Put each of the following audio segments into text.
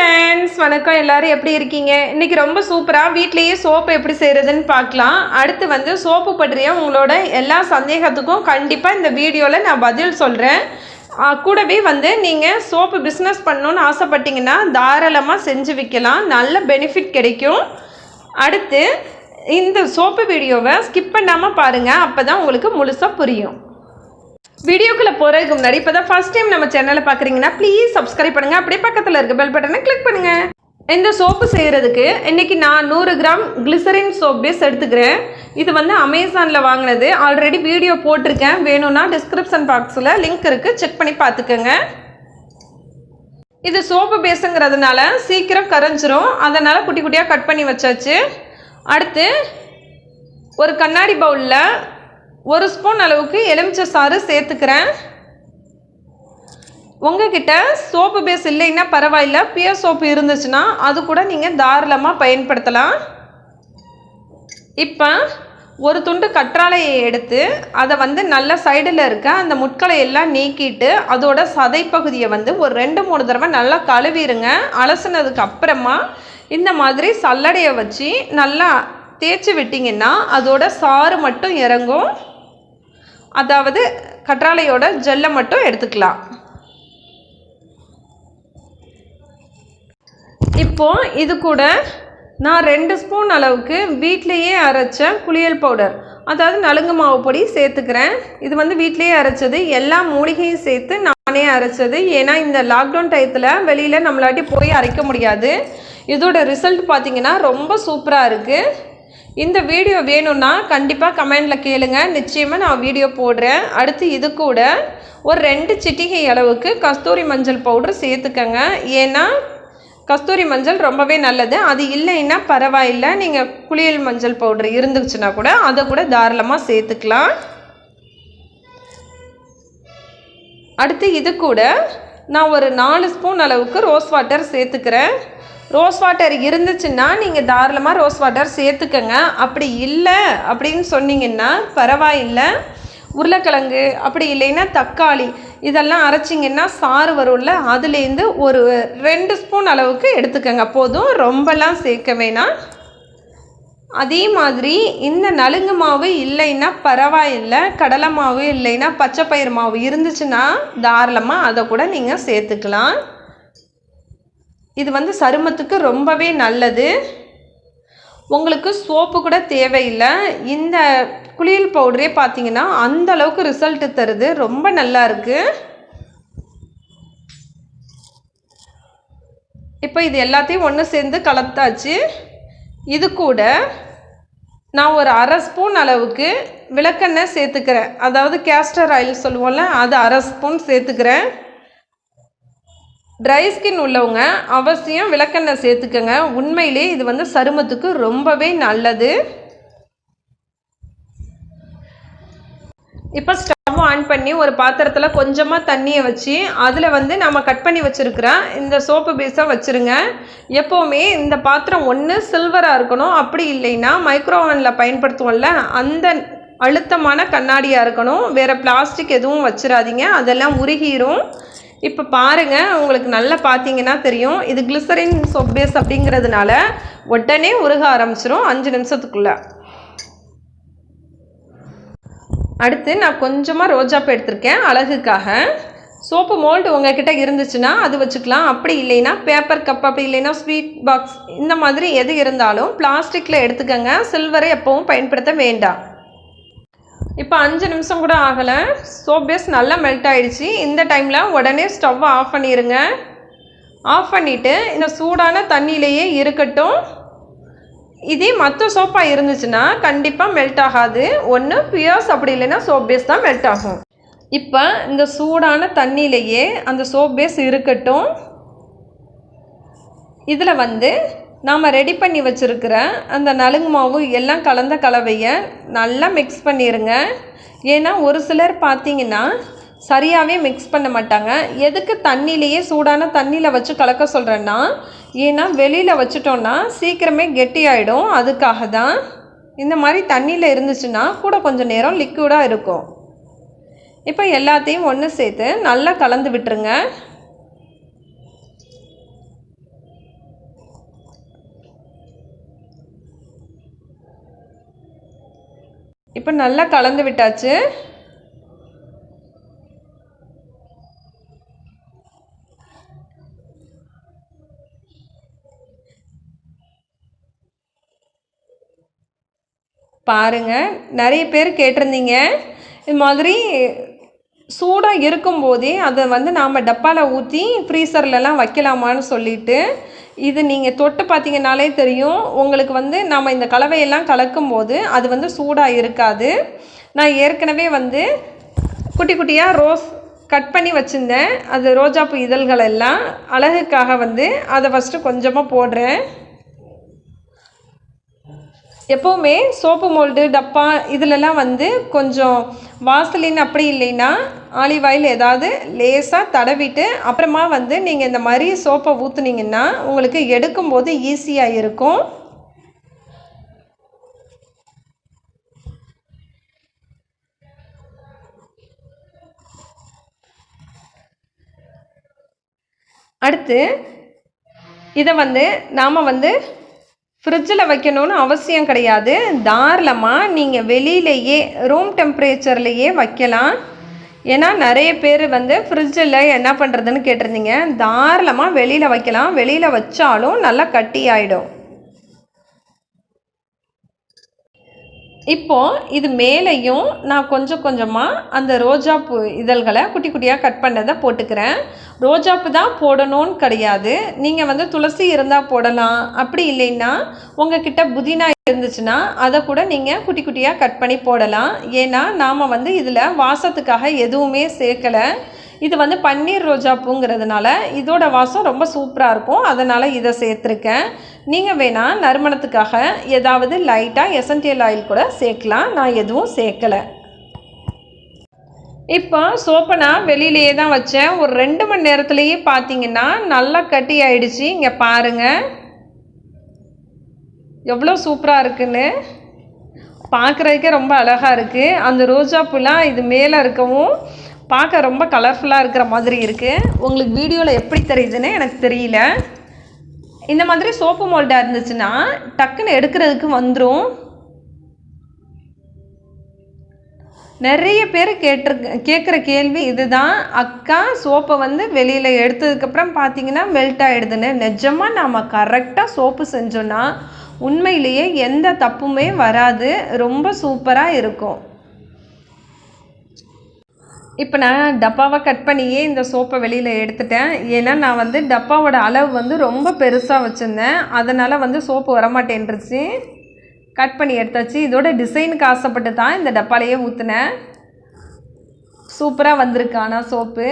Friends वणक्कम எல்லாரும் எப்படி இருக்கீங்க இன்னைக்கு ரொம்ப சூப்பரா வீட்லயே சோப் எப்படி செய்யறதுன்னு பார்க்கலாம் அடுத்து வந்து சோப்பு பற்றிய உங்களோட எல்லா சந்தேகத்துக்கும் கண்டிப்பா இந்த வீடியோல நான் பதில் சொல்றேன் கூடவே வந்து நீங்க சோப்பு பிசினஸ் பண்ணனும்னு ஆசைப்பட்டீங்கன்னா தாராளமா செஞ்சு விக்கலாம் நல்ல பெனிஃபிட் கிடைக்கும் அடுத்து இந்த சோப்பு வீடியோவை ஸ்கிப் பண்ணாம பாருங்க அப்பதான் உங்களுக்கு முழுசா புரியும் வீடியோக்குள்ள போறதுக்கு முன்னாடி இப்பதான் ஃபர்ஸ்ட் டைம் நம்ம சேனலை பார்க்குறீங்கன்னா ப்ளீஸ் சப்ஸ்கிரைப் பண்ணுங்க அப்படியே பக்கத்தில் இருக்க பெல் பட்டனை கிளிக் பண்ணுங்க இந்த சோப்பு செய்யறதுக்கு இன்னைக்கு நான் 100 கிராம் கிளிசரின் சோப் பேஸ் எடுத்துக்கிறேன் இது வந்து அமேசானில் வாங்கினது ஆல்ரெடி வீடியோ போட்டிருக்கேன் வேணும்னா டிஸ்கிரிப்ஷன் பாக்ஸில் லிங்க் இருக்கு செக் பண்ணி பார்த்துக்கோங்க இது சோப்பு பேஸுங்கிறதுனால சீக்கிரம் கரைஞ்சிரும் அதனால குட்டி குட்டியாக கட் பண்ணி வச்சாச்சு அடுத்து ஒரு கண்ணாடி பவுலில் 1 ஸ்பூன் அளவுக்கு எலுமிச்சை சாறு சேர்த்துக்கிறேன் உங்ககிட்ட சோப்பு பேஸ் இல்லைன்னா பரவாயில்ல பியர் சோப்பு இருந்துச்சுன்னா அது கூட நீங்கள் தாராளமாக பயன்படுத்தலாம் இப்போ ஒரு துண்டு கற்றாழையை எடுத்து அதை வந்து நல்ல சைடில் இருக்க அந்த முட்களை எல்லாம் நீக்கிட்டு அதோட சதை பகுதியை வந்து ஒரு 2-3 தடவை நல்லா கழுவிடுங்க அலசினதுக்கு அப்புறமா இந்த மாதிரி சல்லடையை வச்சு நல்லா தேய்ச்சி விட்டிங்கன்னா அதோட சாறு மட்டும் இறங்கும் அதாவது கற்றாழையோட ஜெல்லை மட்டும் எடுத்துக்கலாம் இப்போ இது கூட நான் 2 ஸ்பூன் அளவுக்கு வீட்டிலேயே அரைச்ச குளியல் பவுடர் அதாவது நலுங்கு மாவு பொடி சேர்த்துக்கிறேன் இது வந்து வீட்டிலேயே அரைச்சது எல்லா மூலிகையும் சேர்த்து நானே அரைச்சது ஏன்னா இந்த லாக்டவுன் டயத்தில் வெளியில் நம்மளாட்டி போய் அரைக்க முடியாது இதோட ரிசல்ட் பார்த்திங்கன்னா ரொம்ப சூப்பராக இருக்குது இந்த வீடியோ வேணும்னா கண்டிப்பாக கமெண்டில் கேளுங்க நிச்சயமாக நான் வீடியோ போடுறேன் அடுத்து இது கூட ஒரு 2 சிட்டிகை அளவுக்கு கஸ்தூரி மஞ்சள் பவுடர் சேர்த்துக்கங்க ஏன்னா கஸ்தூரி மஞ்சள் ரொம்பவே நல்லது அது இல்லைன்னா பரவாயில்லை நீங்கள் குளியல் மஞ்சள் பவுடர் இருந்துச்சுன்னா கூட அதை கூட தாராளமாக சேர்த்துக்கலாம் அடுத்து இது கூட நான் ஒரு 4 ஸ்பூன் அளவுக்கு ரோஸ் வாட்டர் சேர்த்துக்கிறேன் ரோஸ் வாட்டர் இருந்துச்சுன்னா நீங்கள் தாராளமாக ரோஸ் வாட்டர் சேர்த்துக்கங்க அப்படி இல்லை அப்படின்னு சொன்னீங்கன்னா பரவாயில்லை உருளைக்கிழங்கு அப்படி இல்லைன்னா தக்காளி இதெல்லாம் அரைச்சிங்கன்னா சாறு வரும்ல அதுலேருந்து ஒரு 2 ஸ்பூன் அளவுக்கு எடுத்துக்கங்க போதும் ரொம்பலாம் சேர்க்க வேணாம் அதே மாதிரி இந்த நலுங்கு மாவு இல்லைன்னா பரவாயில்லை கடலை மாவு இல்லைன்னா பச்சைப்பயிறு மாவு இருந்துச்சுன்னா தாராளமாக அதை கூட நீங்கள் சேர்த்துக்கலாம் இது வந்து சருமத்துக்கு ரொம்பவே நல்லது உங்களுக்கு சோப்பு கூட தேவையில்லை இந்த குளியல் பவுடரே பார்த்தீங்கன்னா அந்த அளவுக்கு ரிசல்ட் தருது ரொம்ப நல்லா இருக்கு இப்போ இது எல்லாத்தையும் ஒன்று சேர்ந்து கலந்தாச்சு இது கூட நான் ஒரு 1/2 ஸ்பூன் அளவுக்கு விளக்கெண்ணெய் சேர்த்துக்கிறேன் அதாவது கேஸ்டர் ஆயில் சொல்லுவோம்ல அது 1/2 ஸ்பூன் சேர்த்துக்கிறேன் ட்ரை ஸ்கின் உள்ளவங்க அவசியம் விளக்கெண்ணெய் சேர்த்துக்கங்க உண்மையிலே இது வந்து சருமத்துக்கு ரொம்பவே நல்லது இப்போ ஸ்டவ் ஆன் பண்ணி ஒரு பாத்திரத்தில் கொஞ்சமாக தண்ணியை வச்சு அதில் வந்து நம்ம கட் பண்ணி வச்சுருக்கிற இந்த சோப்பு பேஸை வச்சுருங்க எப்போவுமே இந்த பாத்திரம் ஒன்று சில்வராக இருக்கணும் அப்படி இல்லைன்னா மைக்ரோவனில் பயன்படுத்துவோம்ல அந்த அழுத்தமான கண்ணாடியாக இருக்கணும் வேறு பிளாஸ்டிக் எதுவும் வச்சிடாதீங்க அதெல்லாம் உருகிரும் இப்போ பாருங்கள் உங்களுக்கு நல்லா பார்த்தீங்கன்னா தெரியும் இது கிளிசரின் சோப் பேஸ் அப்படிங்கிறதுனால உடனே உருக ஆரம்பிச்சிரும் 5 நிமிஷத்துக்குள்ள அடுத்து நான் கொஞ்சமாக ரோஜாப்பூ எடுத்திருக்கேன் அழகுக்காக சோப்பு மோல்டு உங்ககிட்ட இருந்துச்சுன்னா அது வச்சுக்கலாம் அப்படி இல்லைன்னா பேப்பர் கப் அப்படி இல்லைன்னா ஸ்வீட் பாக்ஸ் இந்த மாதிரி எது இருந்தாலும் பிளாஸ்டிக்கில் எடுத்துக்கங்க சில்வரை எப்பவும் பயன்படுத்த வேண்டாம் இப்போ 5 நிமிஷம் கூட ஆகலை சோப் பேஸ் நல்லா மெல்ட் ஆகிடுச்சு இந்த டைமில் உடனே ஸ்டவ்வை ஆஃப் பண்ணிடுங்க ஆஃப் பண்ணிவிட்டு இந்த சூடான தண்ணியிலையே இருக்கட்டும் இதே மற்ற சோப்பாக இருந்துச்சுன்னா கண்டிப்பாக மெல்ட் ஆகாது ஒன்று பியர்ஸ் அப்படி இல்லைன்னா சோப் பேஸ் தான் மெல்ட் ஆகும் இப்போ இந்த சூடான தண்ணியிலையே அந்த சோப் பேஸ் இருக்கட்டும் இதில் வந்து நாம் ரெடி பண்ணி வச்சுருக்கிற அந்த நலுங்கு மாவு எல்லாம் கலந்த கலவையை நல்லா மிக்ஸ் பண்ணிடுங்க ஏன்னா ஒரு சிலர் பார்த்தீங்கன்னா சரியாகவே மிக்ஸ் பண்ண மாட்டாங்க எதுக்கு தண்ணியிலையே சூடான தண்ணியில் வச்சு கலக்க சொல்கிறேன்னா ஏன்னா வெளியில் வச்சுட்டோன்னா சீக்கிரமே கெட்டியாயிடும் அதுக்காக தான் இந்த மாதிரி தண்ணியில் இருந்துச்சுன்னா கூட கொஞ்சம் நேரம் லிக்விடாக இருக்கும் இப்போ எல்லாத்தையும் ஒன்று சேர்த்து நல்லா கலந்து விட்டுருங்க இப்போ நல்லா கலந்து விட்டாச்சு. பாருங்கள், நிறைய பேர் கேட்டிருந்தீங்க இது மாதிரி சூடாக இருக்கும்போதே அதை வந்து நாம் டப்பாவில் ஊற்றி ஃப்ரீசர்லலாம் வைக்கலாமான்னு சொல்லிட்டு. இது நீங்கள் தொட்டு பார்த்தீங்கன்னாலே தெரியும் உங்களுக்கு வந்து நாம் இந்த கலவையெல்லாம் கலக்கும்போது அது வந்து சூடாக இருக்காது. நான் ஏற்கனவே வந்து குட்டி குட்டியாக ரோஸ் கட் பண்ணி வச்சுருந்தேன். அது ரோஜாப்பூ இதழ்கள் எல்லாம் அழகுக்காக வந்து அதை ஃபஸ்ட்டு கொஞ்சமாக போடுறேன். எப்போவுமே சோப்பு மோல்டு டப்பா இதிலெல்லாம் வந்து கொஞ்சம் வாசலின் அப்படி இல்லைன்னா ஆலிவ் ஆயில் ஏதாவது லேசாக தடவிட்டு அப்புறமா வந்து நீங்கள் இந்த மாதிரி சோப்பை ஊற்றுனீங்கன்னா உங்களுக்கு எடுக்கும்போது ஈஸியாக இருக்கும். அடுத்து இதை வந்து நாம் வந்து ஃப்ரிட்ஜில் வைக்கணும்னு அவசியம் கிடையாது. தாராளமாக நீங்கள் வெளியிலேயே ரூம் டெம்பரேச்சர்லேயே வைக்கலாம். ஏன்னா நிறைய பேர் வந்து ஃப்ரிட்ஜில் என்ன பண்ணுறதுன்னு கேட்டிருந்தீங்க. தாராளமாக வெளியில் வைக்கலாம். வெளியில் வச்சாலும் நல்லா கட்டி ஆகிடும். இப்போது இது மேலேயும் நான் கொஞ்சம் கொஞ்சமாக அந்த ரோஜாப்பூ இதழ்களை குட்டி குட்டியாக கட் பண்ணதை போட்டுக்கிறேன். ரோஜாப்பூ தான் போடணும்னு கிடையாது. நீங்கள் வந்து துளசி இருந்தால் போடலாம். அப்படி இல்லைன்னா உங்ககிட்ட புதினா இருந்துச்சுன்னா அதை கூட நீங்கள் குட்டி குட்டியாக கட் பண்ணி போடலாம். ஏன்னா நாம் வந்து இதில் வாசத்துக்காக எதுவுமே சேர்க்கலை. இது வந்து பன்னீர் ரோஜாப்பூங்கிறதுனால இதோட வாசம் ரொம்ப சூப்பராக இருக்கும். அதனால் இதை சேர்த்துருக்கேன். நீங்கள் வேணால் நறுமணத்துக்காக ஏதாவது லைட்டாக எசென்ஷியல் ஆயில் கூட சேர்க்கலாம். நான் எதுவும் சேர்க்கலை. இப்போ சோப்பை நான் வெளியிலேயே தான் வச்சேன். ஒரு 2 மணி நேரத்துலேயே பார்த்தீங்கன்னா நல்லா கட்டி ஆயிடுச்சு. இங்கே பாருங்கள் எவ்வளோ சூப்பராக இருக்குன்னு. பார்க்குறதுக்கே ரொம்ப அழகாக இருக்குது. அந்த ரோஜாப்பூலாம் இது மேலே இருக்கவும் பார்க்க ரொம்ப கலர்ஃபுல்லாக இருக்கிற மாதிரி இருக்குது. உங்களுக்கு வீடியோவில் எப்படி தெரியுதுன்னு எனக்கு தெரியல. இந்த மாதிரி சோப்பு மோல்டாக இருந்துச்சுன்னா டக்குன்னு எடுக்கிறதுக்கு வந்துடும். நிறைய பேர் கேட்குற கேள்வி இதுதான். அக்கா சோப்பை வந்து வெளியில் எடுத்ததுக்கப்புறம் பார்த்தீங்கன்னா மெல்ட் ஆகிடுதுன்னு. நிஜமாக நாம் கரெக்டாக சோப்பு செஞ்சோன்னா உண்மையிலேயே எந்த தப்புமே வராது. ரொம்ப சூப்பராக இருக்கும். இப்போ நான் டப்பாவை கட் பண்ணியே இந்த சோப்பை வெளியில் எடுத்துட்டேன். ஏன்னா நான் வந்து டப்பாவோட அளவு வந்து ரொம்ப பெருசாக வச்சுருந்தேன். அதனால் வந்து சோப்பு வரமாட்டேன்ருச்சு. கட் பண்ணி எடுத்தாச்சு. இதோட டிசைனுக்கு ஆசைப்பட்டு தான் இந்த டப்பாலையே ஊற்றினேன். சூப்பராக வந்திருக்கு. ஆனால் சோப்பு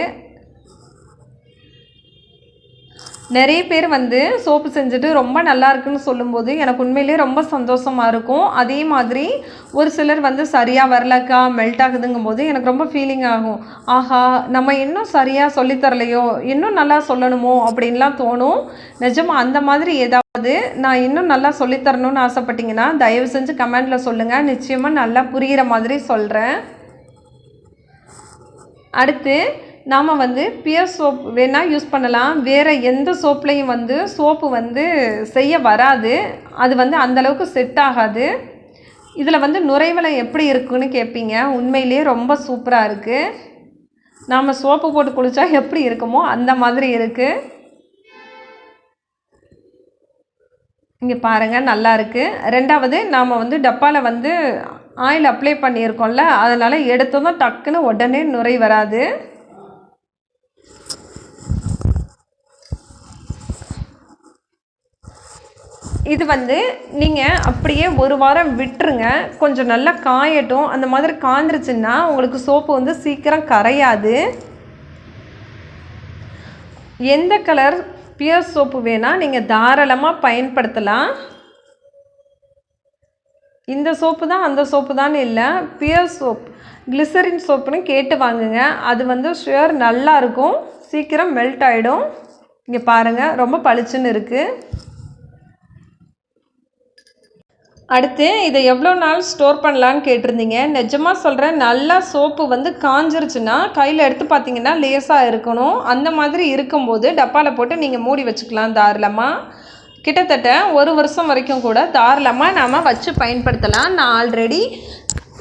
நிறைய பேர் வந்து சோப்பு செஞ்சுட்டு ரொம்ப நல்லா இருக்குன்னு சொல்லும்போது எனக்கு உண்மையிலேயே ரொம்ப சந்தோஷமாக இருக்கும். அதே மாதிரி ஒரு சிலர் வந்து சரியாக வரலக்கா மெல்ட் ஆகுதுங்கும் போது எனக்கு ரொம்ப ஃபீலிங் ஆகும். ஆஹா நம்ம இன்னும் சரியாக சொல்லித்தரலையோ, இன்னும் நல்லா சொல்லணுமோ அப்படின்லாம் தோணும். நிஜமாக அந்த மாதிரி ஏதாவது நான் இன்னும் நல்லா சொல்லித்தரணும்னு ஆசைப்பட்டீங்கன்னா தயவு செஞ்சு கமெண்டில் சொல்லுங்கள். நிச்சயமாக நல்லா புரிகிற மாதிரி சொல்கிறேன். அடுத்து நாம் வந்து பியர் சோப் வேணால் யூஸ் பண்ணலாம். வேறு எந்த சோப்லேயும் வந்து சோப்பு வந்து செய்ய வராது. அது வந்து அந்தளவுக்கு செட் ஆகாது. இதில் வந்து நுரைவலம் எப்படி இருக்குன்னு கேட்பீங்க. உண்மையிலே ரொம்ப சூப்பராக இருக்குது. நாம் சோப்பு போட்டு குளித்தா எப்படி இருக்குமோ அந்த மாதிரி இருக்குது. இங்கே பாருங்கள் நல்லா இருக்குது. ரெண்டாவது நாம் வந்து டப்பாவில் வந்து ஆயில் அப்ளை பண்ணியிருக்கோம்ல, அதனால் எடுத்ததும் டக்குன்னு உடனே நுரை வராது. இது வந்து நீங்கள் அப்படியே ஒரு வாரம் விட்டுருங்க. கொஞ்சம் நல்லா காயட்டும். அந்த மாதிரி காய்ஞ்சிருச்சுன்னா உங்களுக்கு சோப்பு வந்து சீக்கிரம் கரையாது. எந்த கலர் பியர் சோப்பு வேணால் நீங்கள் தாராளமாக பயன்படுத்தலாம். இந்த சோப்பு தான் அந்த சோப்பு தான் இல்லை. பியர் சோப் கிளிசரின் சோப்புன்னு கேட்டு வாங்குங்க. அது வந்து ஷுவர் நல்லா இருக்கும். சீக்கிரம் மெல்ட் ஆகிடும். இங்கே பாருங்கள் ரொம்ப பளிச்சுன்னு இருக்குது. அடுத்து இதை எவ்வளோ நாள் ஸ்டோர் பண்ணலான்னு கேட்டிருந்தீங்க. நிஜமாக சொல்கிறேன், நல்லா சோப்பு வந்து காஞ்சிருச்சுன்னா கையில் எடுத்து பார்த்தீங்கன்னா லேசாக இருக்கணும். அந்த மாதிரி இருக்கும்போது டப்பாவில் போட்டு நீங்கள் மூடி வச்சுக்கலாம் தாராளமாக. கிட்டத்தட்ட 1 வருஷம் வரைக்கும் கூட தாராளமாக நாம் வச்சு பயன்படுத்தலாம். நான் ஆல்ரெடி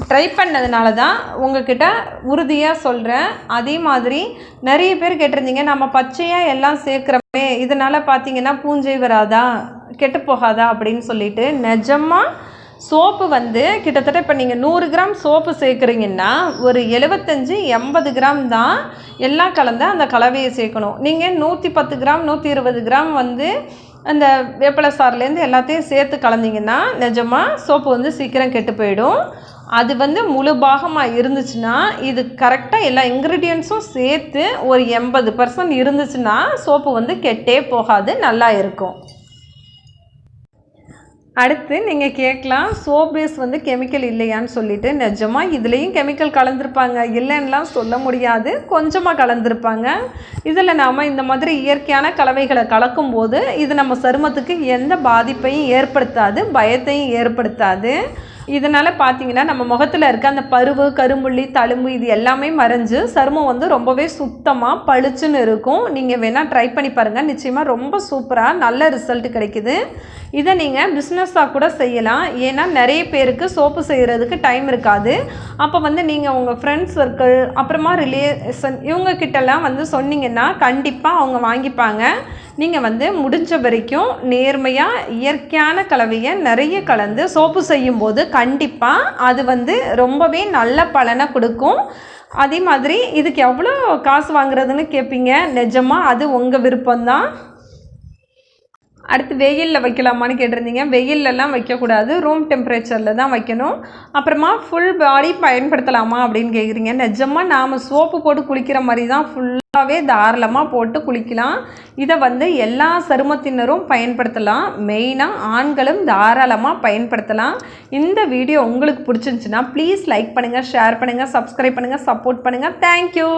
ட்ரை பண்ணதுனால தான் உங்ககிட்ட உறுதியாக சொல்கிறேன். அதே மாதிரி நிறைய பேர் கேட்டிருந்தீங்க, நம்ம பச்சையாக எல்லாம் சேர்க்குறோமே இதனால் பார்த்தீங்கன்னா பூஞ்சை வராதா, கெட்டு போகாதா அப்படின்னு சொல்லிட்டு. நிஜமாக சோப்பு வந்து கிட்டத்தட்ட இப்போ நீங்கள் 100 கிராம் சோப்பு சேர்க்குறீங்கன்னா ஒரு 75-80 கிராம் தான் எல்லாம் கலந்த அந்த கலவையை சேர்க்கணும். நீங்கள் 110 கிராம் 120 கிராம் வந்து அந்த வேப்பிலை சாறுலேருந்து எல்லாத்தையும் சேர்த்து கலந்தீங்கன்னா நிஜமாக சோப்பு வந்து சீக்கிரம் கெட்டு போயிடும். அது வந்து முழு பாகமாக இருந்துச்சுன்னா, இது கரெக்டாக எல்லா இன்க்ரீடியன்ஸும் சேர்த்து ஒரு 80% இருந்துச்சுன்னா சோப்பு வந்து கெட்டே போகாது, நல்லா இருக்கும். அடுத்து நீங்கள் கேட்கலாம், சோப் பேஸ் வந்து கெமிக்கல் இல்லையான்னு சொல்லிட்டு. நிஜமாக இதுலேயும் கெமிக்கல் கலந்துருப்பாங்க, இல்லைன்னெலாம் சொல்ல முடியாது, கொஞ்சமாக கலந்துருப்பாங்க. இதில் நாம் இந்த மாதிரி இயற்கையான கலவைகளை கலக்கும்போது இது நம்ம சருமத்துக்கு எந்த பாதிப்பையும் ஏற்படுத்தாது, பயத்தையும் ஏற்படுத்தாது. இதனால் பார்த்தீங்கன்னா நம்ம முகத்தில் இருக்க அந்த பருவு, கரும்புள்ளி, தழும்பு இது எல்லாமே மறைஞ்சு சருமம் வந்து ரொம்பவே சுத்தமாக பளிச்சுன்னு இருக்கும். நீங்கள் வேணால் ட்ரை பண்ணி பாருங்கள், நிச்சயமாக ரொம்ப சூப்பராக நல்ல ரிசல்ட் கிடைக்குது. இதை நீங்கள் பிஸ்னஸாக கூட செய்யலாம். ஏன்னா நிறைய பேருக்கு சோப்பு செய்கிறதுக்கு டைம் இருக்காது. அப்போ வந்து நீங்கள் உங்கள் ஃப்ரெண்ட்ஸ் சர்க்கிள் அப்புறமா ரிலேஷன் இவங்கக்கிட்டலாம் வந்து சொன்னீங்கன்னா கண்டிப்பாக அவங்க வாங்கிப்பாங்க. நீங்கள் வந்து முடிஞ்ச வரைக்கும் நேர்மையாக இயற்கையான கலவையை நிறைய கலந்து சோப்பு செய்யும்போது கண்டிப்பாக அது வந்து ரொம்பவே நல்ல பலனை கொடுக்கும். அதே மாதிரி இதுக்கு எவ்வளோ காசு வாங்குறதுன்னு கேட்பீங்க. நிஜமாக அது உங்கள் விருப்பம்தான். அடுத்து வெயிலில் வைக்கலாமான்னு கேட்டிருந்தீங்க. வெயிலெலாம் வைக்கக்கூடாது, ரூம் டெம்பரேச்சரில் தான் வைக்கணும். அப்புறமா ஃபுல் பாடி பயன்படுத்தலாமா அப்படின்னு கேட்குறீங்க. நிஜமாக நாம் சோப்பு போட்டு குளிக்கிற மாதிரி தான் ஃபுல்லாகவே தாராளமாக போட்டு குளிக்கலாம். இதை வந்து எல்லா சருமத்தினரும் பயன்படுத்தலாம், மெயினாக ஆண்களும் தாராளமாக பயன்படுத்தலாம். இந்த வீடியோ உங்களுக்கு பிடிச்சிருந்துச்சுன்னா ப்ளீஸ் லைக் பண்ணுங்கள், ஷேர் பண்ணுங்கள், சப்ஸ்கிரைப் பண்ணுங்கள், சப்போர்ட் பண்ணுங்கள். தேங்க்யூ.